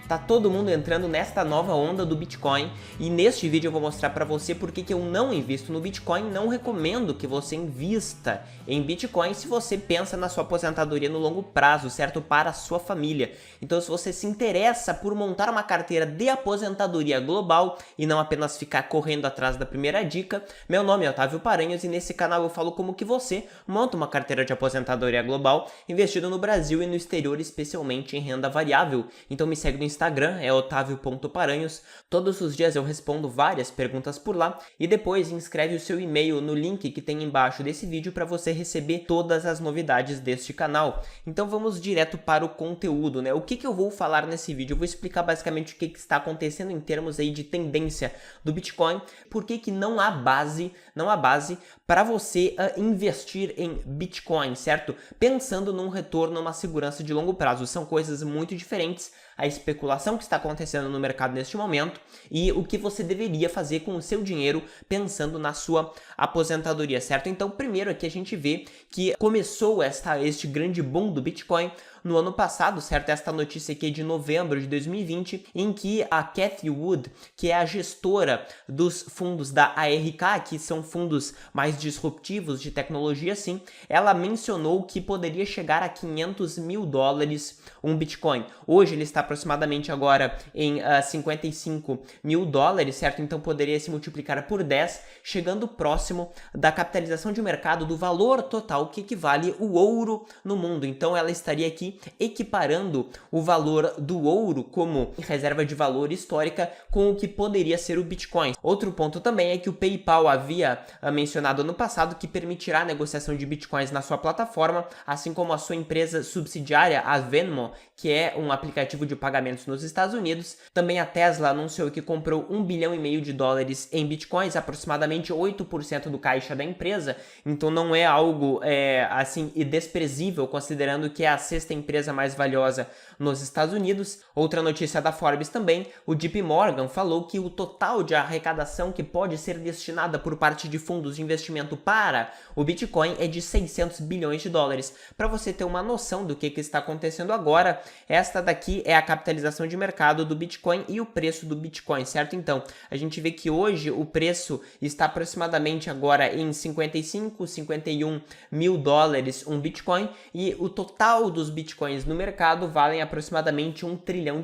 Tá todo mundo entrando nesta nova onda do Bitcoin e neste vídeo eu vou mostrar para você por que eu não invisto no Bitcoin, não recomendo que você invista em Bitcoin se você pensa na sua aposentadoria no longo prazo, certo? Para a sua família. Então se você se interessa por montar uma carteira de aposentadoria global e não apenas ficar correndo atrás da primeira dica, meu nome é Otávio Paranhos e nesse canal eu falo como que você monta uma carteira de aposentadoria global investido no Brasil e no exterior, especialmente em renda variável. Então me segue no Instagram, é otavio.paranhos. Todos os dias eu respondo várias perguntas por lá e depois inscreve o seu e-mail no link que tem embaixo desse vídeo para você receber todas as novidades deste canal. Então vamos direto para o conteúdo, né? O que eu vou falar nesse vídeo? Eu vou explicar basicamente o que está acontecendo em termos aí de tendência do Bitcoin, por que não há base para você investir em Bitcoin, certo? Pensando num retorno, uma segurança de longo prazo. São coisas muito diferentes. A especulação que está acontecendo no mercado neste momento e o que você deveria fazer com o seu dinheiro pensando na sua aposentadoria, certo? Então, primeiro aqui a gente vê que começou este grande boom do Bitcoin no ano passado, certo? Esta notícia aqui é de novembro de 2020, em que a Cathie Wood, que é a gestora dos fundos da ARK, que são fundos mais disruptivos de tecnologia, sim, ela mencionou que poderia chegar a $500 mil um Bitcoin. Hoje ele está aproximadamente agora em $55 mil, certo? Então poderia se multiplicar por 10, chegando próximo da capitalização de mercado do valor total que equivale o ouro no mundo. Então ela estaria aqui equiparando o valor do ouro como reserva de valor histórica com o que poderia ser o Bitcoin. Outro ponto também é que o PayPal havia mencionado no passado que permitirá a negociação de Bitcoins na sua plataforma, assim como a sua empresa subsidiária, a Venmo, que é um aplicativo de pagamentos nos Estados Unidos. Também a Tesla anunciou que comprou $1,5 bilhão em Bitcoins, aproximadamente 8% do caixa da empresa. Então não é algo assim desprezível, considerando que é a sexta empresa mais valiosa nos Estados Unidos. Outra notícia da Forbes também, o JP Morgan falou que o total de arrecadação que pode ser destinada por parte de fundos de investimento para o Bitcoin é de $600 bilhões. Para você ter uma noção do que está acontecendo agora, esta daqui é a capitalização de mercado do Bitcoin e o preço do Bitcoin, certo? Então, a gente vê que hoje o preço está aproximadamente agora em $51 mil um Bitcoin e o total dos Bitcoins no mercado valem aproximadamente $1 trilhão.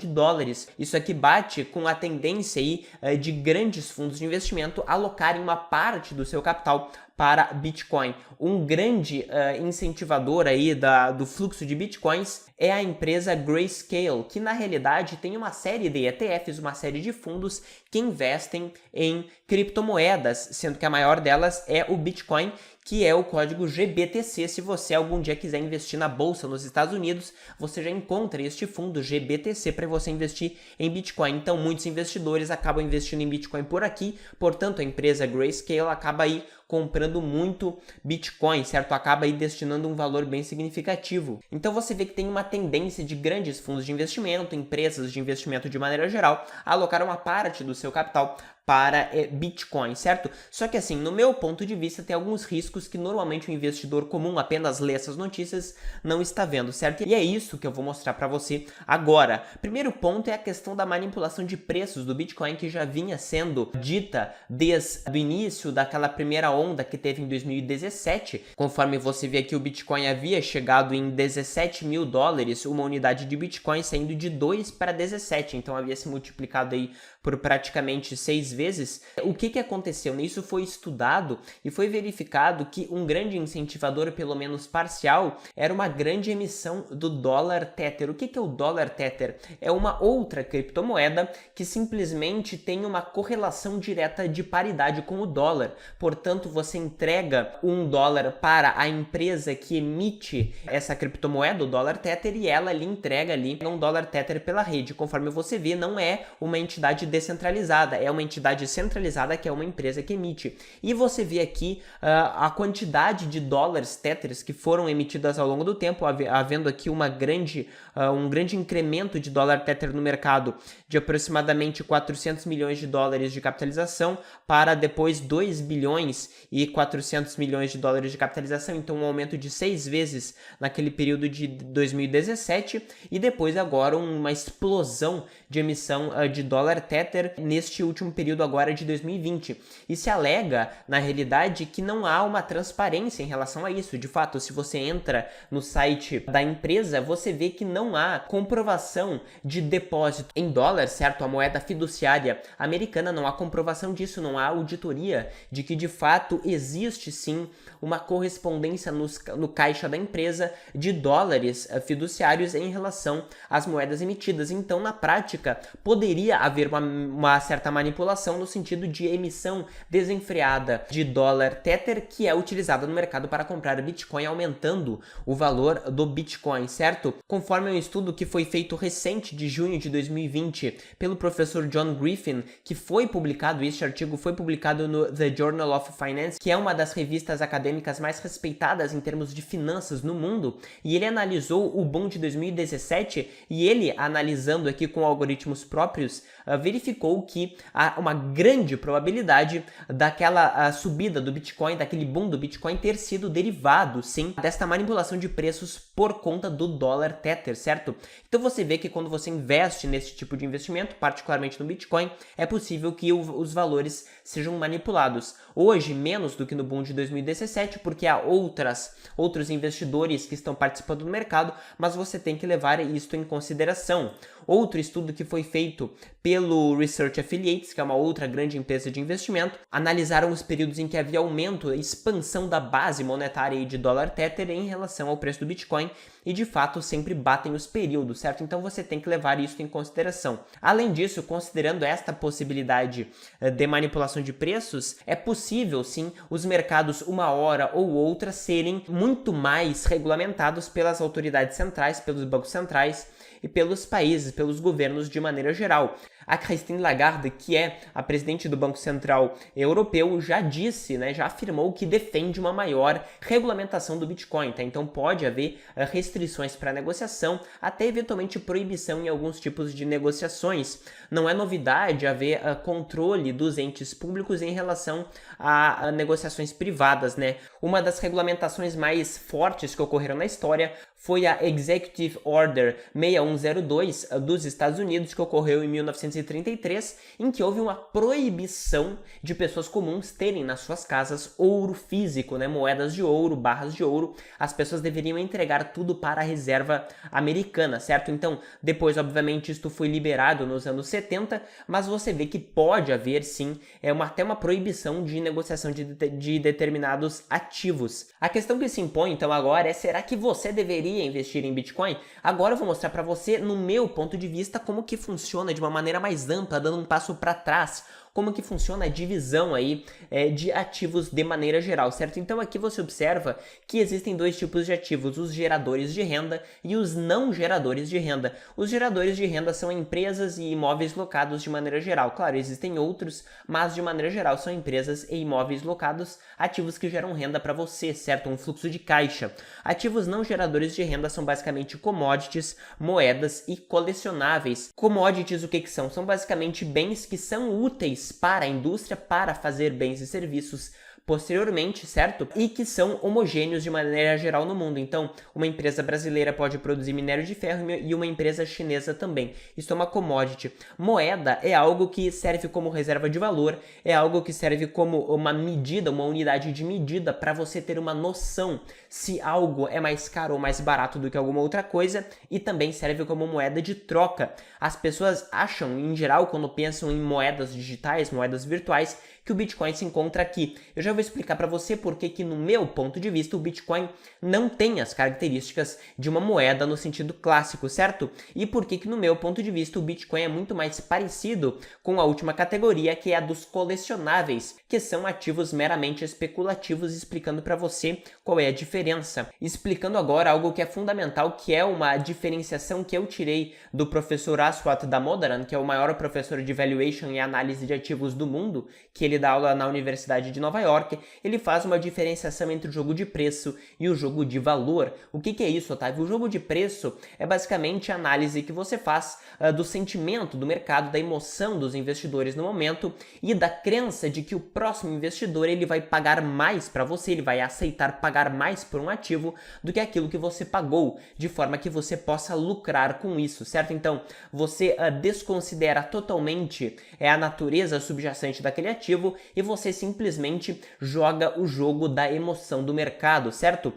Isso aqui bate com a tendência aí de grandes fundos de investimento alocarem uma parte do seu capital para Bitcoin. Um grande incentivador aí do fluxo de Bitcoins é a empresa Grayscale, que na realidade tem uma série de ETFs, uma série de fundos que investem em criptomoedas, sendo que a maior delas é o Bitcoin, que é o código GBTC. Se você algum dia quiser investir na bolsa nos Estados Unidos, você já encontra este fundo GBTC para você investir em Bitcoin. Então muitos investidores acabam investindo em Bitcoin por aqui, portanto a empresa Grayscale acaba aí comprando muito Bitcoin, certo? Acaba aí destinando um valor bem significativo. Então você vê que tem uma tendência de grandes fundos de investimento, empresas de investimento de maneira geral, a alocar uma parte do seu capital para Bitcoin, certo? Só que assim, no meu ponto de vista, tem alguns riscos que normalmente o investidor comum apenas lê essas notícias não está vendo, certo? E é isso que eu vou mostrar para você agora. Primeiro ponto é a questão da manipulação de preços do Bitcoin, que já vinha sendo dita desde o início daquela primeira onda que teve em 2017. Conforme você vê aqui, o Bitcoin havia chegado em $17 mil, uma unidade de Bitcoin saindo de 2 para 17, então havia se multiplicado aí por praticamente 6 vezes. O que aconteceu? Isso foi estudado e foi verificado que um grande incentivador, pelo menos parcial, era uma grande emissão do dólar Tether. O que é o dólar Tether? É uma outra criptomoeda que simplesmente tem uma correlação direta de paridade com o dólar. Portanto, você entrega $1 para a empresa que emite essa criptomoeda, o dólar Tether, e ela lhe entrega ali um dólar Tether pela rede. Conforme você vê, não é uma entidade descentralizada, é uma entidade entidade centralizada que é uma empresa que emite. E você vê aqui a quantidade de dólares Tethers que foram emitidas ao longo do tempo, havendo aqui um grande incremento de dólar Tether no mercado de aproximadamente 400 milhões de dólares de capitalização para depois 2 bilhões e 400 milhões de dólares de capitalização, então um aumento de 6 vezes naquele período de 2017 e depois agora uma explosão de emissão de dólar Tether neste último período agora de 2020. E se alega, na realidade, que não há uma transparência em relação a isso. De fato, se você entra no site da empresa, você vê que não há comprovação de depósito em dólar, certo? A moeda fiduciária americana, não há comprovação disso, não há auditoria de que de fato existe sim uma correspondência no caixa da empresa de dólares fiduciários em relação às moedas emitidas. Então, na prática, poderia haver uma certa manipulação no sentido de emissão desenfreada de dólar Tether, que é utilizada no mercado para comprar Bitcoin, aumentando o valor do Bitcoin, certo? Conforme um estudo que foi feito recente de junho de 2020 pelo professor John Griffin, que foi publicado, este artigo foi publicado no The Journal of Finance, que é uma das revistas acadêmicas mais respeitadas em termos de finanças no mundo, e ele analisou o boom de 2017 e ele, analisando aqui com algoritmos próprios, verificou que há uma grande probabilidade daquela subida do Bitcoin, daquele boom do Bitcoin ter sido derivado, sim, desta manipulação de preços por conta do dólar Tether, certo? Então você vê que quando você investe nesse tipo de investimento, particularmente no Bitcoin, é possível que os valores sejam manipulados. Hoje, menos do que no boom de 2017, porque há outros investidores que estão participando do mercado, mas você tem que levar isto em consideração. Outro estudo que foi feito pelo Research Affiliates, que é uma outra grande empresa de investimento, analisaram os períodos em que havia aumento e expansão da base monetária de dólar Tether em relação ao preço do Bitcoin e, de fato, sempre batem os períodos, certo? Então você tem que levar isso em consideração. Além disso, considerando esta possibilidade de manipulação de preços, é possível, sim, os mercados, uma hora ou outra, serem muito mais regulamentados pelas autoridades centrais, pelos bancos centrais e pelos países, pelos governos de maneira geral. A Christine Lagarde, que é a presidente do Banco Central Europeu, já disse, já afirmou que defende uma maior regulamentação do Bitcoin, tá? Então pode haver restrições para negociação, até eventualmente proibição em alguns tipos de negociações. Não é novidade haver controle dos entes públicos em relação a negociações privadas, né? Uma das regulamentações mais fortes que ocorreram na história foi a Executive Order 6102 dos Estados Unidos, que ocorreu em 1933, em que houve uma proibição de pessoas comuns terem nas suas casas ouro físico, moedas de ouro, barras de ouro. As pessoas deveriam entregar tudo para a reserva americana, certo? Então, depois, obviamente, isto foi liberado nos anos 70, mas você vê que pode haver, sim, até uma proibição de negociação de determinados ativos. A questão que se impõe, então, agora é: será que você deveria investir em Bitcoin? Agora eu vou mostrar para você, no meu ponto de vista, como que funciona de uma maneira mais ampla, dando um passo para trás, como que funciona a divisão aí de ativos de maneira geral, certo? Então aqui você observa que existem dois tipos de ativos, os geradores de renda e os não geradores de renda. Os geradores de renda são empresas e imóveis locados de maneira geral. Claro, existem outros, mas de maneira geral são empresas e imóveis locados, ativos que geram renda para você, certo? Um fluxo de caixa. Ativos não geradores de renda são basicamente commodities, moedas e colecionáveis. Commodities, o que são? São basicamente bens que são úteis para a indústria, para fazer bens e serviços posteriormente, certo? E que são homogêneos de maneira geral no mundo. Então, uma empresa brasileira pode produzir minério de ferro e uma empresa chinesa também. Isso é uma commodity. Moeda é algo que serve como reserva de valor, é algo que serve como uma medida, uma unidade de medida para você ter uma noção se algo é mais caro ou mais barato do que alguma outra coisa, e também serve como moeda de troca. As pessoas acham, em geral, quando pensam em moedas digitais, moedas virtuais, que o Bitcoin se encontra aqui. Eu já vou explicar para você por que no meu ponto de vista o Bitcoin não tem as características de uma moeda no sentido clássico, certo? E por que no meu ponto de vista o Bitcoin é muito mais parecido com a última categoria, que é a dos colecionáveis, que são ativos meramente especulativos, explicando para você qual é a diferença. Explicando agora algo que é fundamental, que é uma diferenciação que eu tirei do professor Aswath Damodaran, que é o maior professor de valuation e análise de ativos do mundo, que ele dá aula na Universidade de Nova York. Ele faz uma diferenciação entre o jogo de preço e o jogo de valor. O que é isso, Otávio? O jogo de preço é basicamente a análise que você faz do sentimento do mercado, da emoção dos investidores no momento e da crença de que o próximo investidor ele vai pagar mais para você, ele vai aceitar pagar mais por um ativo do que aquilo que você pagou, de forma que você possa lucrar com isso, certo? Então, você desconsidera totalmente a natureza subjacente daquele ativo e você simplesmente joga o jogo da emoção do mercado, certo?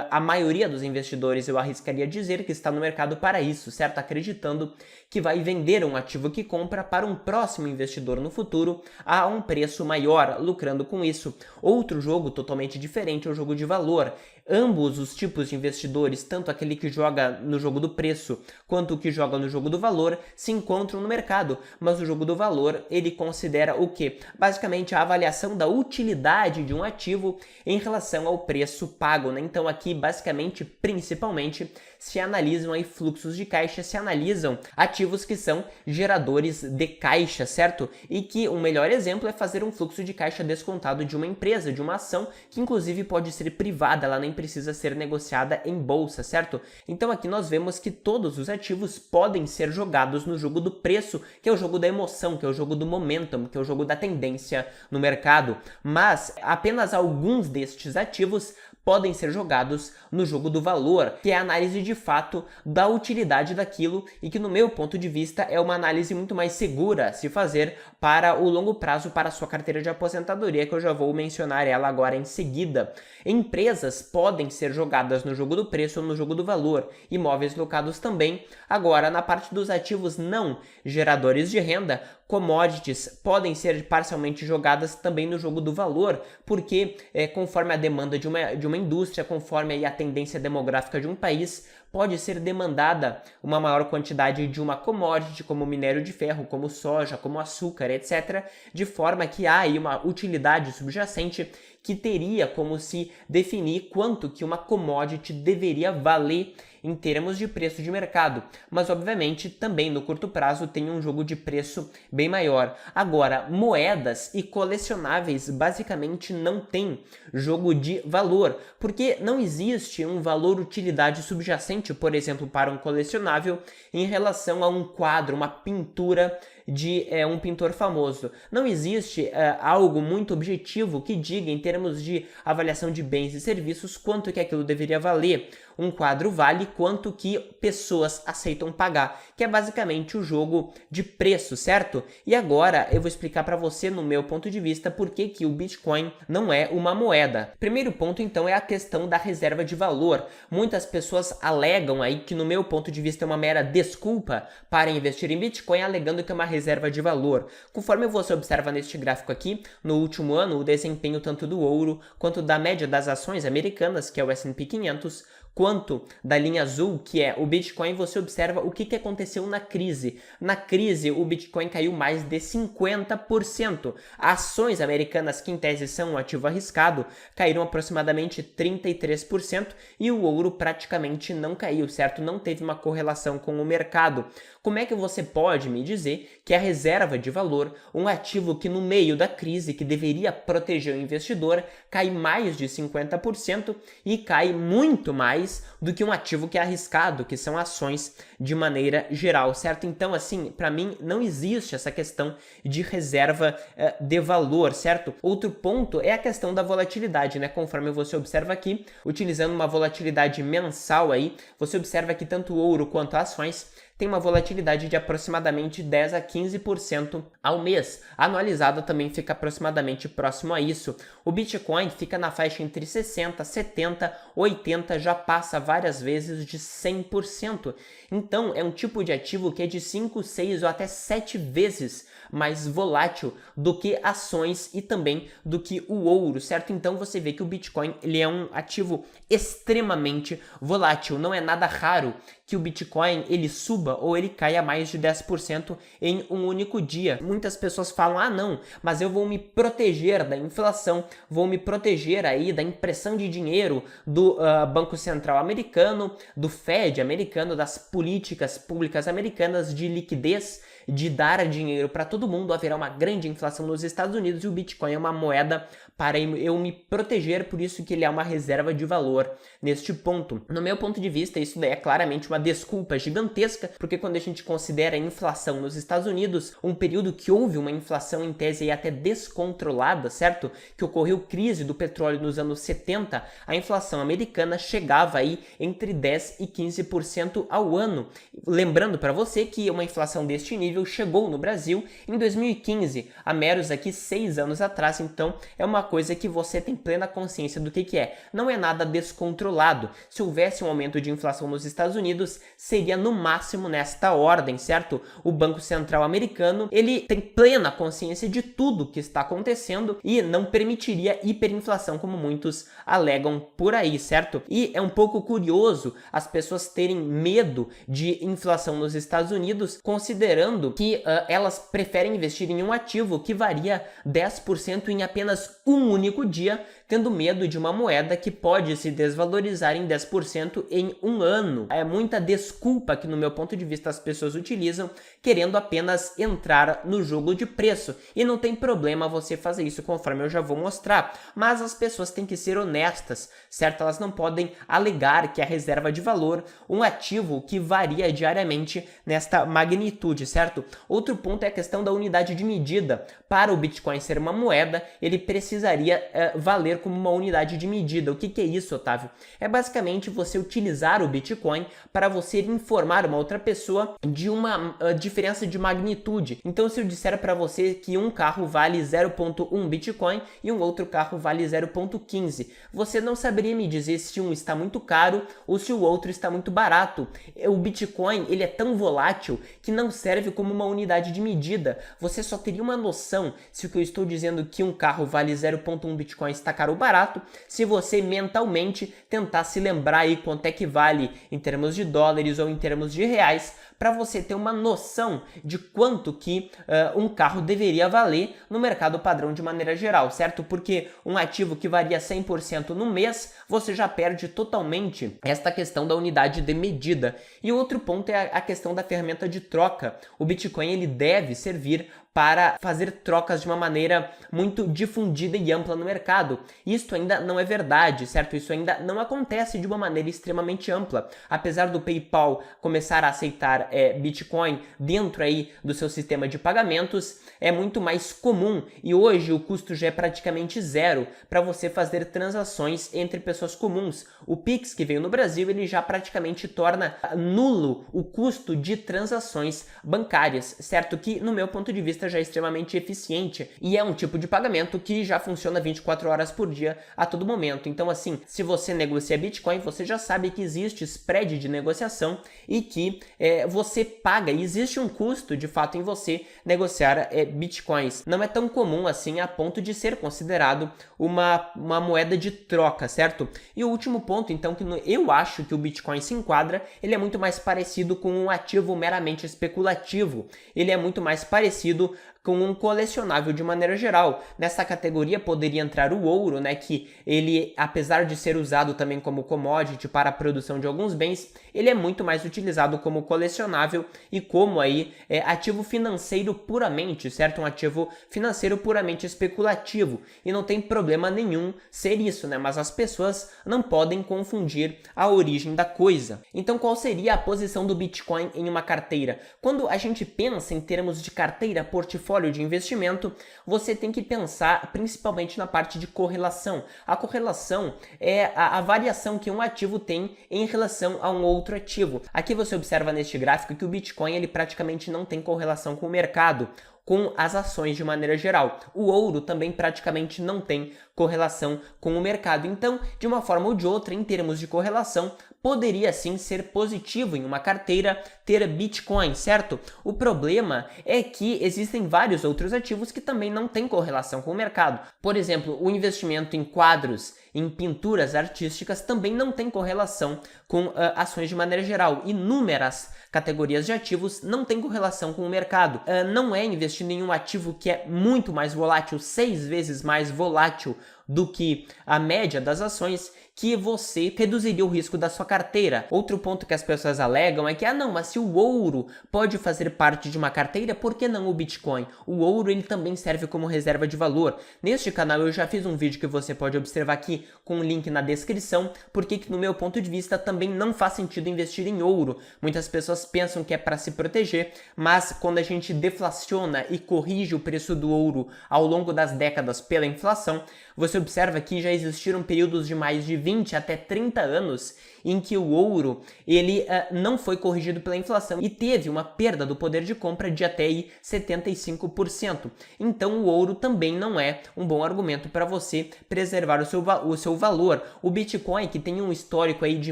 A maioria dos investidores, eu arriscaria dizer, que está no mercado para isso, certo? Acreditando que vai vender um ativo que compra para um próximo investidor no futuro a um preço maior, lucrando com isso. Outro jogo totalmente diferente é o jogo de valor. Ambos os tipos de investidores, tanto aquele que joga no jogo do preço quanto o que joga no jogo do valor, se encontram no mercado, mas o jogo do valor ele considera o quê? Basicamente a avaliação da utilidade de um ativo em relação ao preço pago, né? Então aqui basicamente, principalmente, se analisam aí fluxos de caixa, se analisam ativos que são geradores de caixa, certo? E que o melhor exemplo é fazer um fluxo de caixa descontado de uma empresa, de uma ação, que inclusive pode ser privada, ela nem precisa ser negociada em bolsa, certo? Então aqui nós vemos que todos os ativos podem ser jogados no jogo do preço, que é o jogo da emoção, que é o jogo do momentum, que é o jogo da tendência no mercado, mas apenas alguns destes ativos podem ser jogados no jogo do valor, que é a análise de fato da utilidade daquilo e que, no meu ponto de vista, é uma análise muito mais segura a se fazer para o longo prazo, para a sua carteira de aposentadoria, que eu já vou mencionar ela agora em seguida. Empresas podem ser jogadas no jogo do preço ou no jogo do valor, imóveis locados também. Agora, na parte dos ativos não geradores de renda, commodities podem ser parcialmente jogadas também no jogo do valor, porque conforme a demanda de uma indústria, conforme aí a tendência demográfica de um país, pode ser demandada uma maior quantidade de uma commodity, como minério de ferro, como soja, como açúcar, etc., de forma que há aí uma utilidade subjacente que teria como se definir quanto que uma commodity deveria valer em termos de preço de mercado, mas obviamente também no curto prazo tem um jogo de preço bem maior. Agora, moedas e colecionáveis basicamente não tem jogo de valor, porque não existe um valor utilidade subjacente, por exemplo, para um colecionável em relação a um quadro, uma pintura de um pintor famoso. Não existe algo muito objetivo que diga, em termos de avaliação de bens e serviços, quanto que aquilo deveria valer. Um quadro vale quanto que pessoas aceitam pagar, que é basicamente o jogo de preço, certo? E agora eu vou explicar para você, no meu ponto de vista, por que que o Bitcoin não é uma moeda. Primeiro ponto, então, é a questão da reserva de valor. Muitas pessoas alegam aí que, no meu ponto de vista, é uma mera desculpa para investir em Bitcoin, alegando que é uma reserva de valor. Conforme você observa neste gráfico aqui, no último ano, o desempenho tanto do ouro quanto da média das ações americanas, que é o S&P 500, quanto da linha azul, que é o Bitcoin, você observa o que aconteceu na crise. Na crise, o Bitcoin caiu mais de 50%. Ações americanas, que em tese são um ativo arriscado, caíram aproximadamente 33% e o ouro praticamente não caiu, certo? Não teve uma correlação com o mercado. Como é que você pode me dizer que a reserva de valor, um ativo que no meio da crise, que deveria proteger o investidor, cai mais de 50% e cai muito mais do que um ativo que é arriscado, que são ações de maneira geral, certo? Então, assim, para mim não existe essa questão de reserva de valor, certo? Outro ponto é a questão da volatilidade, né? Conforme você observa aqui, utilizando uma volatilidade mensal aí, você observa que tanto o ouro quanto ações tem uma volatilidade de aproximadamente 10 a 15% ao mês. A anualizada também fica aproximadamente próximo a isso. O Bitcoin fica na faixa entre 60, 70, 80, já passa várias vezes de 100%. Então, é um tipo de ativo que é de 5, 6 ou até 7 vezes mais volátil do que ações e também do que o ouro, certo? Então você vê que o Bitcoin ele é um ativo extremamente volátil. Não é nada raro que o Bitcoin ele suba ou ele caia mais de 10% em um único dia. Muitas pessoas falam, ah não, mas eu vou me proteger da inflação, vou me proteger aí da impressão de dinheiro do Banco Central americano, do Fed americano, das políticas públicas americanas de liquidez, de dar dinheiro para todo mundo, haverá uma grande inflação nos Estados Unidos e o Bitcoin é uma moeda para eu me proteger, por isso que ele é uma reserva de valor neste ponto. No meu ponto de vista, isso daí é claramente uma desculpa gigantesca, porque quando a gente considera a inflação nos Estados Unidos, um período que houve uma inflação em tese aí até descontrolada, certo? Que ocorreu crise do petróleo nos anos 70, a inflação americana chegava aí entre 10 e 15% ao ano. Lembrando para você que uma inflação deste nível chegou no Brasil em 2015, há meros aqui 6 anos atrás, então é uma coisa que você tem plena consciência do que é. Não é nada descontrolado. Se houvesse um aumento de inflação nos Estados Unidos, seria no máximo nesta ordem, certo? O Banco Central americano, ele tem plena consciência de tudo que está acontecendo e não permitiria hiperinflação, como muitos alegam por aí, certo? E é um pouco curioso as pessoas terem medo de inflação nos Estados Unidos, considerando que elas preferem investir em um ativo que varia 10% em apenas um único dia, tendo medo de uma moeda que pode se desvalorizar em 10% em um ano. É muita desculpa que, no meu ponto de vista, as pessoas utilizam, querendo apenas entrar no jogo de preço. E não tem problema você fazer isso, conforme eu já vou mostrar. Mas as pessoas têm que ser honestas, certo? Elas não podem alegar que a reserva de valor, um ativo que varia diariamente nesta magnitude, certo? Outro ponto é a questão da unidade de medida. Para o Bitcoin ser uma moeda, ele precisaria valer como uma unidade de medida. O que é isso, Otávio? É basicamente você utilizar o Bitcoin para você informar uma outra pessoa de uma diferença de magnitude. Então, se eu disser para você que um carro vale 0,1 Bitcoin e um outro carro vale 0,15, você não saberia me dizer se um está muito caro ou se o outro está muito barato. O Bitcoin ele é tão volátil que não serve como uma unidade de medida. Você só teria uma noção se o que eu estou dizendo que um carro vale 0,1 Bitcoin está caro ou barato, se você mentalmente tentar se lembrar aí quanto é que vale em termos de dólares ou em termos de reais, para você ter uma noção de quanto que um carro deveria valer no mercado padrão de maneira geral, certo? Porque um ativo que varia 100% no mês, você já perde totalmente esta questão da unidade de medida. E outro ponto é a questão da ferramenta de troca. O Bitcoin ele deve servir para fazer trocas de uma maneira muito difundida e ampla no mercado. Isto ainda não é verdade, certo? Isso ainda não acontece de uma maneira extremamente ampla. Apesar do PayPal começar a aceitar Bitcoin dentro aí do seu sistema de pagamentos, é muito mais comum e hoje o custo já é praticamente zero para você fazer transações entre pessoas comuns. O Pix, que veio no Brasil, ele já praticamente torna nulo o custo de transações bancárias, certo? Que, no meu ponto de vista, já é extremamente eficiente e é um tipo de pagamento que já funciona 24 horas por dia a todo momento. Então, assim, se você negocia Bitcoin, você já sabe que existe spread de negociação e que você paga, e existe um custo de fato em você negociar Bitcoins. Não é tão comum assim a ponto de ser considerado uma moeda de troca, certo? E o último ponto, então, que eu acho que o Bitcoin se enquadra, ele é muito mais parecido com um ativo meramente especulativo. Ele é muito mais parecido com um colecionável de maneira geral. Nessa categoria poderia entrar o ouro, né, que ele, apesar de ser usado também como commodity para a produção de alguns bens, ele é muito mais utilizado como colecionável e como aí ativo financeiro puramente, certo? Um ativo financeiro puramente especulativo. E não tem problema nenhum ser isso, né? Mas as pessoas não podem confundir a origem da coisa. Então, qual seria a posição do Bitcoin em uma carteira? Quando a gente pensa em termos de carteira, portfólio portfólio de investimento, você tem que pensar principalmente na parte de correlação. A correlação é a variação que um ativo tem em relação a um outro ativo. Aqui você observa neste gráfico que o Bitcoin ele praticamente não tem correlação com o mercado, com as ações de maneira geral. O ouro também praticamente não tem correlação com o mercado. Então, de uma forma ou de outra, em termos de correlação, poderia sim ser positivo em uma carteira ter Bitcoin, certo? O problema é que existem vários outros ativos que também não têm correlação com o mercado. Por exemplo, o investimento em quadros, em pinturas artísticas também não tem correlação com ações de maneira geral. Inúmeras categorias de ativos não têm correlação com o mercado. Não é investindo em um ativo que é muito mais volátil, 6 vezes mais volátil do que a média das ações, que você reduziria o risco da sua carteira. Outro ponto que as pessoas alegam é que, não, mas se o ouro pode fazer parte de uma carteira, por que não o Bitcoin? O ouro ele também serve como reserva de valor. Neste canal eu já fiz um vídeo que você pode observar aqui com um link na descrição, porque no meu ponto de vista também não faz sentido investir em ouro. Muitas pessoas pensam que é para se proteger, mas quando a gente deflaciona e corrige o preço do ouro ao longo das décadas pela inflação, você observa que já existiram períodos de mais de 20 até 30 anos em que o ouro ele não foi corrigido pela inflação e teve uma perda do poder de compra de até 75%. Então o ouro também não é um bom argumento para você preservar o seu valor. O Bitcoin, que tem um histórico aí de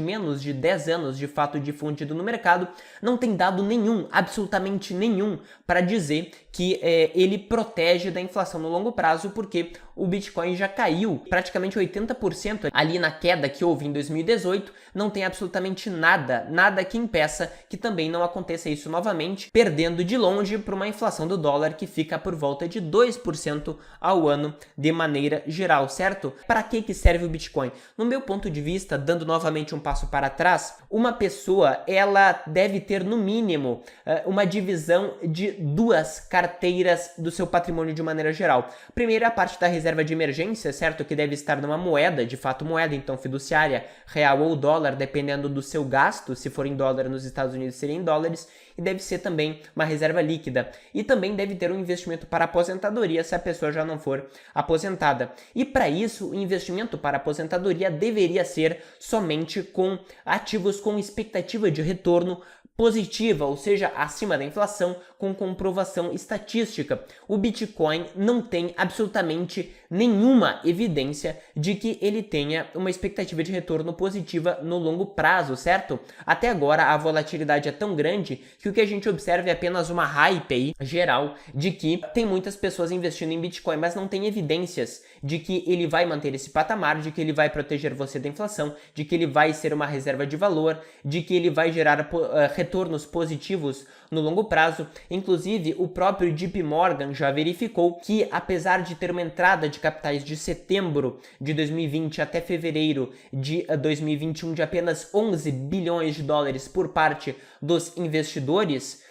menos de 10 anos de fato difundido no mercado, não tem dado nenhum, absolutamente nenhum, para dizer que ele protege da inflação no longo prazo, porque o Bitcoin já caiu praticamente 80% ali na queda que houve em 2018, não tem absolutamente nada que impeça que também não aconteça isso novamente, perdendo de longe para uma inflação do dólar que fica por volta de 2% ao ano de maneira geral, certo? Para que serve o Bitcoin? No meu ponto de vista, dando novamente um passo para trás, uma pessoa ela deve ter no mínimo uma divisão de 2 carteiras do seu patrimônio de maneira geral. Primeiro a parte da reserva de emergência, certo? Que deve estar numa moeda, de fato moeda, então fiduciária, real ou dólar, dependendo do seu gasto. Se for em dólar nos Estados Unidos seria em dólares, e deve ser também uma reserva líquida. E também deve ter um investimento para aposentadoria se a pessoa já não for aposentada. E para isso, o investimento para aposentadoria deveria ser somente com ativos com expectativa de retorno positiva, ou seja, acima da inflação, com comprovação estatística. O Bitcoin não tem absolutamente nenhuma evidência de que ele tenha uma expectativa de retorno positiva no longo prazo, certo? Até agora a volatilidade é tão grande que o que a gente observa é apenas uma hype aí, geral de que tem muitas pessoas investindo em Bitcoin, mas não tem evidências de que ele vai manter esse patamar, de que ele vai proteger você da inflação, de que ele vai ser uma reserva de valor, de que ele vai gerar retornos positivos no longo prazo. Inclusive, o próprio JP Morgan já verificou que, apesar de ter uma entrada de capitais de setembro de 2020 até fevereiro de 2021 de apenas 11 bilhões de dólares por parte dos investidores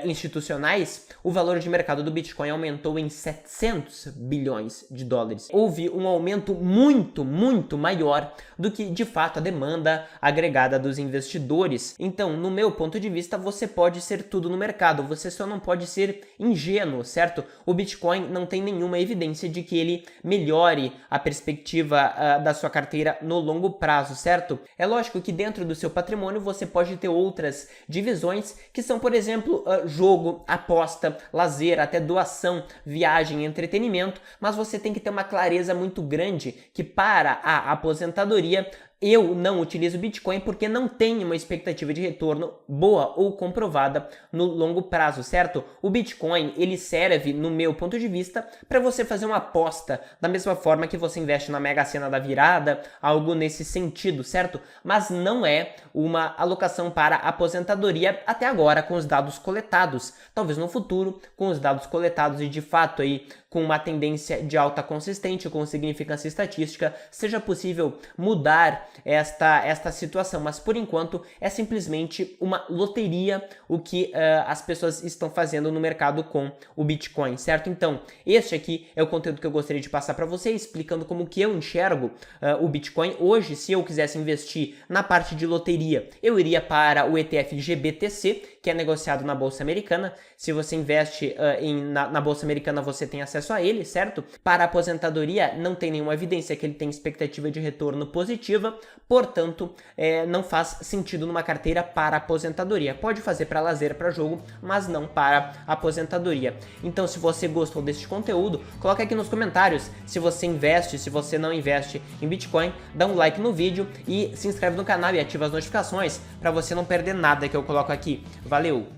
institucionais, o valor de mercado do Bitcoin aumentou em 700 bilhões de dólares. Houve um aumento muito maior do que, de fato, a demanda agregada dos investidores. Então, no meu ponto de vista, você pode ser tudo no mercado, você só não pode ser ingênuo, certo? O Bitcoin não tem nenhuma evidência de que ele melhore a perspectiva da sua carteira no longo prazo, certo? É lógico que dentro do seu patrimônio você pode ter outras divisões que são, por exemplo, jogo, aposta, lazer, até doação, viagem, entretenimento, mas você tem que ter uma clareza muito grande que para a aposentadoria eu não utilizo Bitcoin porque não tem uma expectativa de retorno boa ou comprovada no longo prazo, certo? O Bitcoin, ele serve, no meu ponto de vista, para você fazer uma aposta, da mesma forma que você investe na Mega Sena da virada, algo nesse sentido, certo? Mas não é uma alocação para aposentadoria até agora com os dados coletados. Talvez no futuro, com os dados coletados e de fato aí com uma tendência de alta consistente, com significância estatística, seja possível mudar esta situação, mas por enquanto é simplesmente uma loteria o que as pessoas estão fazendo no mercado com o Bitcoin, certo? Então, este aqui é o conteúdo que eu gostaria de passar para você, explicando como que eu enxergo o Bitcoin. Hoje, se eu quisesse investir na parte de loteria, eu iria para o ETF GBTC, que é negociado na Bolsa Americana. Se você investe na Bolsa Americana, você tem acesso a ele, certo? Para a aposentadoria, não tem nenhuma evidência que ele tem expectativa de retorno positiva, portanto, não faz sentido numa carteira para aposentadoria. Pode fazer para lazer, para jogo, mas não para aposentadoria. Então, se você gostou deste conteúdo, coloca aqui nos comentários se você investe, se você não investe em Bitcoin, dá um like no vídeo e se inscreve no canal e ativa as notificações para você não perder nada que eu coloco aqui. Valeu!